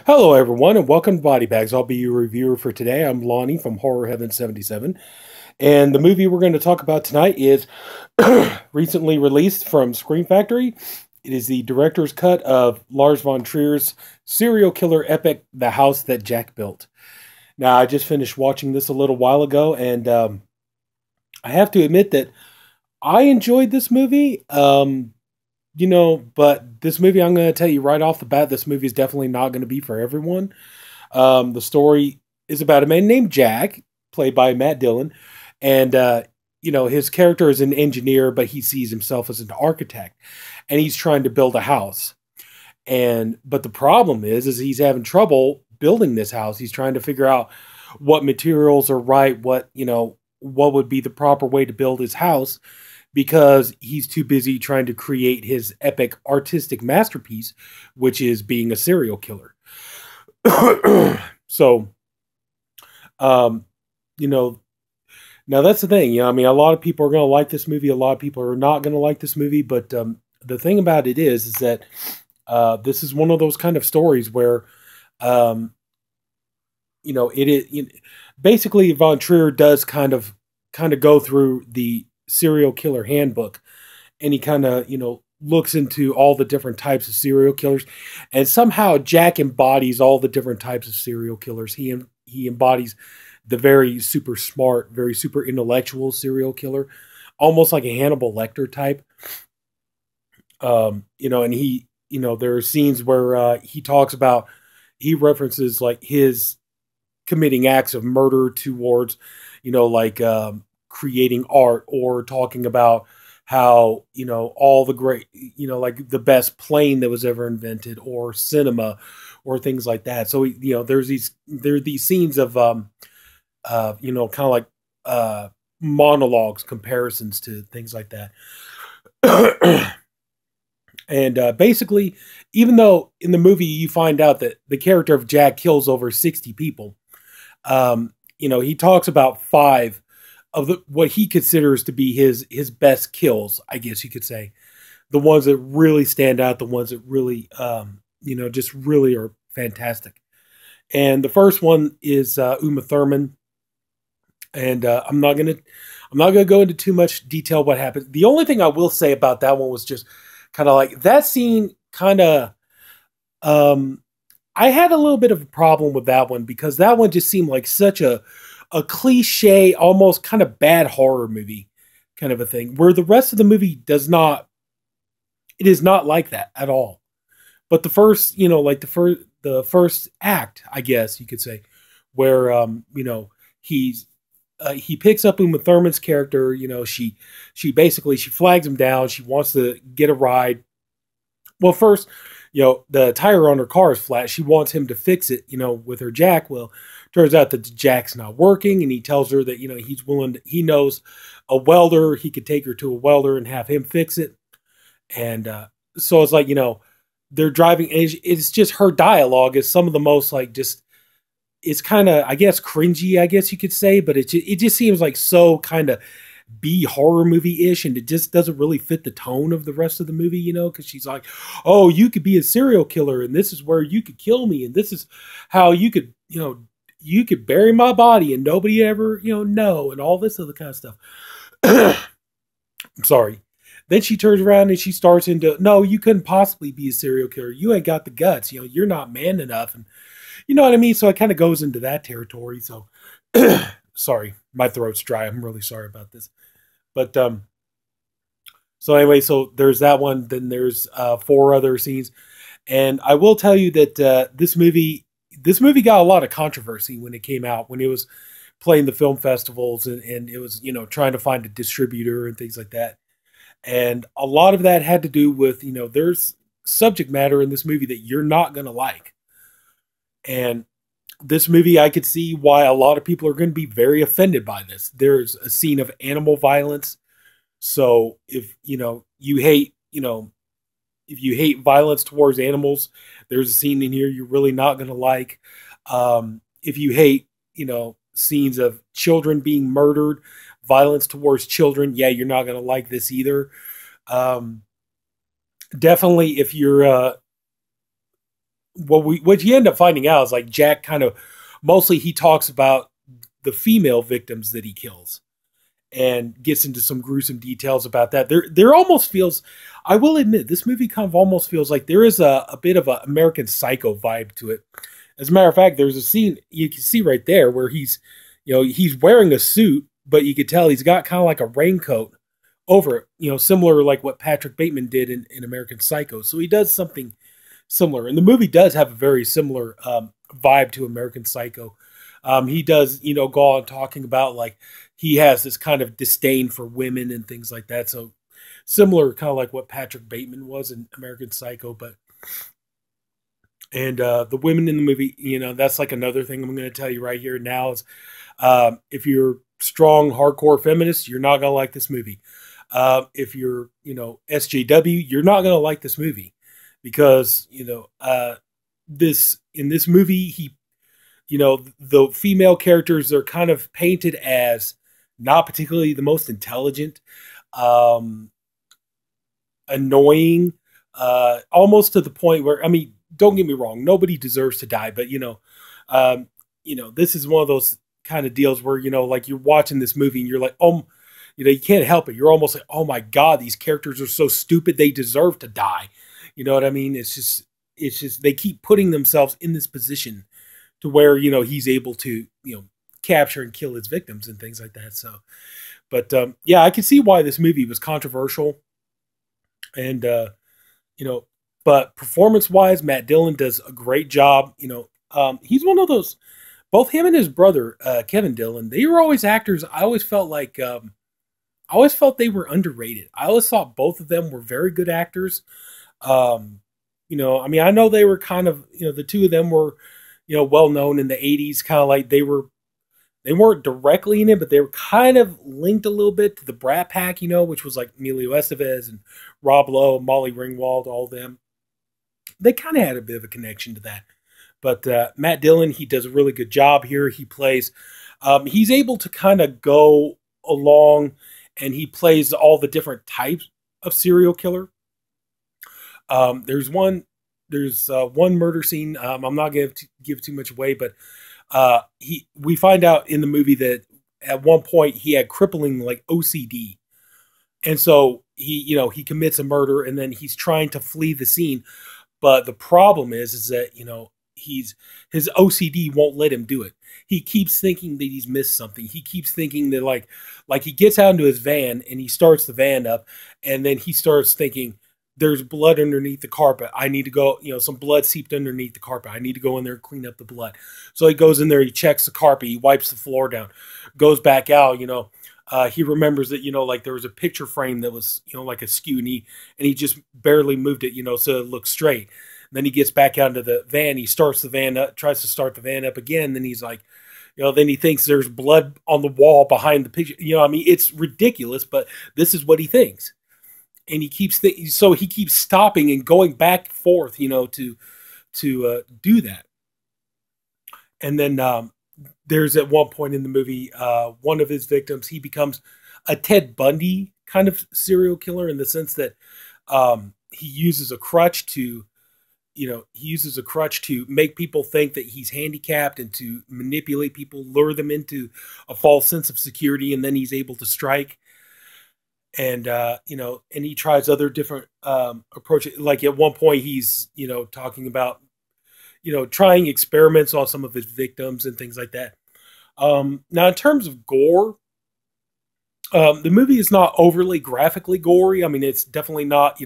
Hello, everyone, and welcome to Body Bags. I'll be your reviewer for today. I'm Lonnie from Horror Heaven77, and the movie we're going to talk about tonight is recently released from Scream Factory. It is the director's cut of Lars von Trier's serial killer epic, The House That Jack Built. Now, I just finished watching this a little while ago, and I have to admit that I enjoyed this movie. But this movie, I'm going to tell you right off the bat, this movie is definitely not going to be for everyone. The story is about a man named Jack, played by Matt Dillon, and his character is an engineer, but he sees himself as an architect, and he's trying to build a house. But the problem is he's having trouble building this house. He's trying to figure out what materials are right, what would be the proper way to build his house, because he's too busy trying to create his epic artistic masterpiece, which is being a serial killer. So, now that's the thing. A lot of people are going to like this movie. A lot of people are not going to like this movie. But the thing about it is that this is one of those kind of stories where, basically Von Trier does kind of go through the serial killer handbook, and he kind of looks into all the different types of serial killers, and somehow Jack embodies all the different types of serial killers. He embodies the very super smart, very super intellectual serial killer, almost like a Hannibal Lecter type. And there are scenes where he references like his committing acts of murder towards creating art, or talking about how, all the great, like the best plane that was ever invented, or cinema, or things like that. So, there are these scenes of, kind of like, monologues, comparisons to things like that. And basically, even though in the movie you find out that the character of Jack kills over 60 people, he talks about 5 of what he considers to be his best kills, I guess you could say. The ones that really stand out, the ones that really, just really are fantastic. And the first one is Uma Thurman. And I'm not gonna go into too much detail what happened. The only thing I will say about that one was just kind of like that scene. I had a little bit of a problem with that one, because that one just seemed like such a cliche, almost kind of bad horror movie kind of a thing, where the rest of the movie it is not like that at all. But the first, the first act, I guess you could say, where, he picks up Uma Thurman's character, she flags him down. She wants to get a ride. Well, first, the tire on her car is flat. She wants him to fix it, with her jack. Well, turns out that the jack's not working, and he tells her that, he knows a welder. He could take her to a welder and have him fix it. And so it's like, they're driving, and it's just her dialogue is some of the most it's kind of, I guess, cringy, I guess you could say, but it just seems like so kind of B horror movie-ish, and it just doesn't really fit the tone of the rest of the movie, because she's like, oh, you could be a serial killer, and this is where you could kill me, and this is how you could, you could bury my body and nobody ever, know, and all this other kind of stuff. I'm sorry. Then she turns around and she starts into, no, you couldn't possibly be a serial killer. You ain't got the guts. You're not man enough. And you know what I mean? So it kind of goes into that territory. So sorry, my throat's dry. I'm really sorry about this. But so anyway, so there's that one. Then there's 4 other scenes. And I will tell you that this movie got a lot of controversy when it came out, when it was playing the film festivals, and it was, trying to find a distributor and things like that. And a lot of that had to do with, there's subject matter in this movie that you're not going to like. And this movie, I could see why a lot of people are going to be very offended by this. There's a scene of animal violence. So if, you hate, if you hate violence towards animals, there's a scene in here you're really not going to like. If you hate, scenes of children being murdered, violence towards children, yeah, you're not going to like this either. Definitely, if you're what you end up finding out is like Jack kind of mostly he talks about the female victims that he kills and gets into some gruesome details about that. There almost feels, I will admit, this movie kind of almost feels like there is a bit of an American Psycho vibe to it. As a matter of fact, there's a scene you can see right there where he's wearing a suit, but you could tell he's got kind of like a raincoat over it, similar like what Patrick Bateman did in American Psycho. So he does something similar. And the movie does have a very similar vibe to American Psycho. He does, go on talking about like he has this kind of disdain for women and things like that. So similar, kind of like what Patrick Bateman was in American Psycho. And the women in the movie, that's like another thing I'm going to tell you right here now is if you're strong, hardcore feminist, you're not going to like this movie. If you're, SJW, you're not going to like this movie because, in this movie, the female characters are kind of painted as not particularly the most intelligent, annoying, almost to the point where, I mean, don't get me wrong, nobody deserves to die, but this is one of those kind of deals where, like you're watching this movie and you're like, you can't help it. You're almost like, oh my God, these characters are so stupid. They deserve to die. You know what I mean? It's just, they keep putting themselves in this position to where, he's able to, capture and kill his victims and things like that. So, but, yeah, I can see why this movie was controversial and, but performance wise, Matt Dillon does a great job. He's one of those, both him and his brother, Kevin Dillon, they were always actors. I always felt like, I always felt they were underrated. I always thought both of them were very good actors. I mean, I know they were kind of, the two of them were, well known in the 80s, kind of like they weren't directly in it, but they were kind of linked a little bit to the Brat Pack, which was like Emilio Estevez and Rob Lowe, Molly Ringwald, all of them. They kind of had a bit of a connection to that. But Matt Dillon, he does a really good job here. He plays, he's able to kind of go along and he plays all the different types of serial killer. There's one murder scene. I'm not going to give too much away, but we find out in the movie that at one point he had crippling like OCD. And so he commits a murder and then he's trying to flee the scene. But the problem is that, his OCD won't let him do it. He keeps thinking that he's missed something. He keeps thinking that like he gets out into his van and he starts the van up and then he starts thinking there's blood underneath the carpet. I need to go, some blood seeped underneath the carpet. I need to go in there and clean up the blood. So he goes in there, he checks the carpet, he wipes the floor down, goes back out, he remembers that, like there was a picture frame that was, like askew and he just barely moved it, so it looked straight. Then he gets back out into the van. He starts the van up, tries to start the van up again. Then he's like, then he thinks there's blood on the wall behind the picture. I mean, it's ridiculous, but this is what he thinks. And he keeps so he keeps stopping and going back and forth, to do that. And then there's at one point in the movie, one of his victims, he becomes a Ted Bundy kind of serial killer in the sense that he uses a crutch to make people think that he's handicapped and to manipulate people, lure them into a false sense of security, and then he's able to strike. And, and he tries other different approaches. Like at one point he's, talking about, trying experiments on some of his victims and things like that. Now, in terms of gore, the movie is not overly graphically gory. I mean, it's definitely not,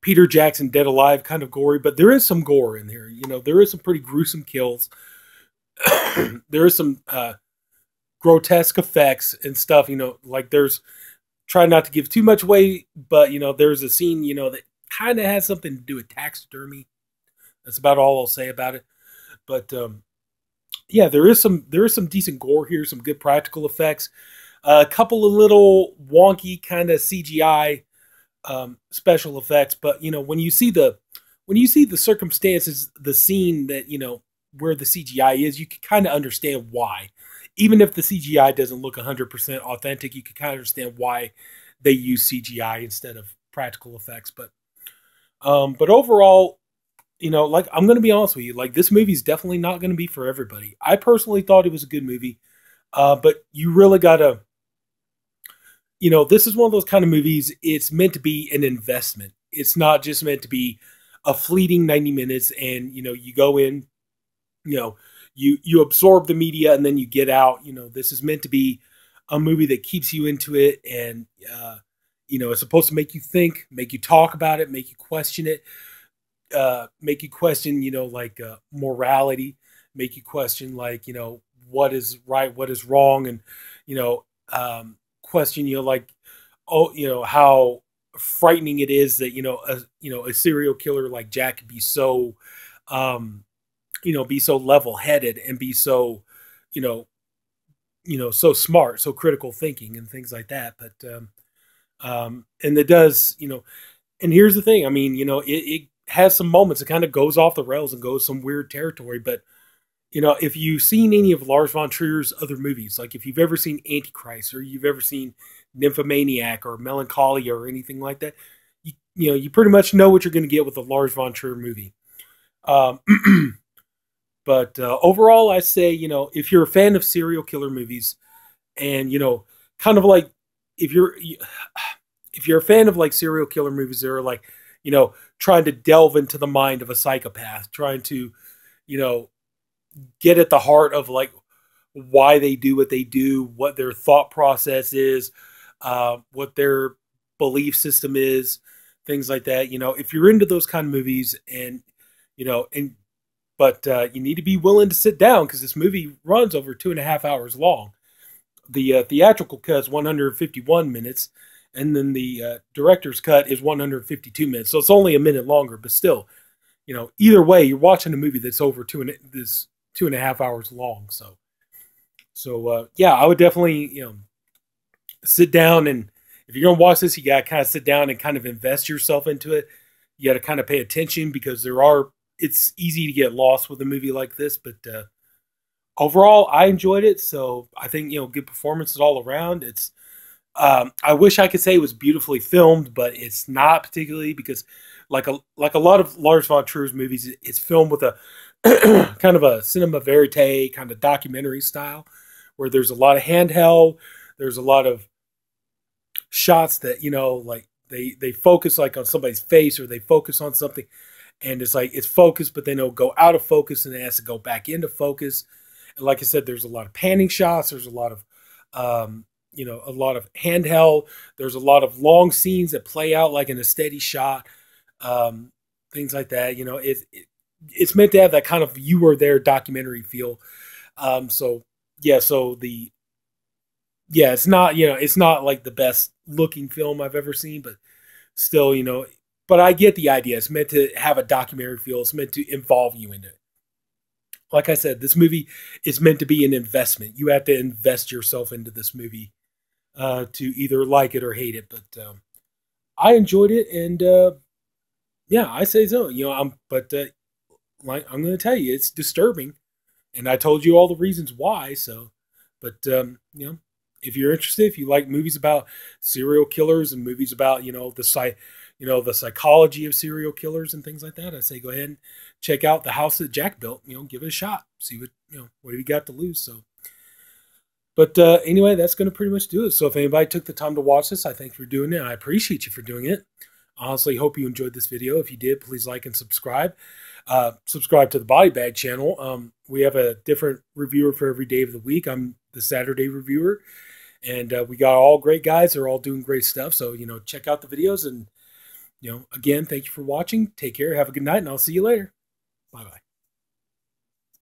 Peter Jackson Dead Alive kind of gory, but there is some gore in here. There is some pretty gruesome kills. There is some grotesque effects and stuff, like there's, try not to give too much away, but, there's a scene, that kind of has something to do with taxidermy. That's about all I'll say about it. But, yeah, there is some decent gore here, some good practical effects. A couple of little wonky kind of CGI special effects, but when you see the circumstances, the scene that where the CGI is, you can kind of understand why. Even if the CGI doesn't look 100% authentic, you can kind of understand why they use CGI instead of practical effects. But overall, like, I'm going to be honest with you, like, this movie is definitely not going to be for everybody. I personally thought it was a good movie, but you really got to, this is one of those kind of movies, it's meant to be an investment. It's not just meant to be a fleeting 90 minutes and, you go in, you know, you absorb the media and then you get out. This is meant to be a movie that keeps you into it, and it's supposed to make you think, make you talk about it, make you question it, make you question, like morality, make you question, like, what is right, what is wrong, and question, like, oh, how frightening it is that a serial killer like Jack could be so be so level-headed and be so you know so smart, so critical thinking and things like that. But and it does, and here's the thing, I mean, it has some moments, it kind of goes off the rails and goes some weird territory. But if you've seen any of Lars von Trier's other movies, like if you've ever seen Antichrist, or you've ever seen Nymphomaniac or Melancholia or anything like that, you pretty much know what you're going to get with a Lars von Trier movie. But overall, I say, if you're a fan of serial killer movies, and kind of like, if you're a fan of like serial killer movies that are like, trying to delve into the mind of a psychopath, trying to, get at the heart of like why they do what they do, what their thought process is, what their belief system is, things like that. If you're into those kind of movies, and but you need to be willing to sit down, because this movie runs over 2.5 hours long. The theatrical cut is 151 minutes, and then the director's cut is 152 minutes. So it's only a minute longer, but still, either way, you're watching a movie that's over 2.5 hours long. So yeah, I would definitely, sit down, and if you're going to watch this, you got to kind of sit down and kind of invest yourself into it. You got to kind of pay attention, because it's easy to get lost with a movie like this. But overall, I enjoyed it. So I think, good performances all around. It's, I wish I could say it was beautifully filmed, but it's not particularly, because like a lot of Lars von Trier's movies, it's filmed with a kind of a cinema verite kind of documentary style, where there's a lot of handheld, there's a lot of shots that, like they focus like on somebody's face, or they focus on something, and it's like it's focused, but then it'll go out of focus and it has to go back into focus. And like I said, there's a lot of panning shots, there's a lot of a lot of handheld, there's a lot of long scenes that play out like in a steady shot, things like that. It's meant to have that kind of you were there documentary feel. So it's not, it's not like the best looking film I've ever seen, but still, but I get the idea. It's meant to have a documentary feel. It's meant to involve you in it. Like I said, this movie is meant to be an investment. You have to invest yourself into this movie to either like it or hate it. But I enjoyed it, and yeah, I say so. Like I'm going to tell you, it's disturbing, and I told you all the reasons why. So, but if you're interested, if you like movies about serial killers and movies about the psychology of serial killers and things like that, I say go ahead and check out The House That Jack Built. Give it a shot. See what have you got to lose. So, but anyway, that's going to pretty much do it. So if anybody took the time to watch this, I thank you for doing it. I appreciate you for doing it. Honestly, hope you enjoyed this video. If you did, please like and subscribe. Subscribe to the Body Bag channel. We have a different reviewer for every day of the week. I'm the Saturday reviewer, and we got all great guys. They're all doing great stuff. So, check out the videos, and, again, thank you for watching. Take care. Have a good night, and I'll see you later. Bye-bye.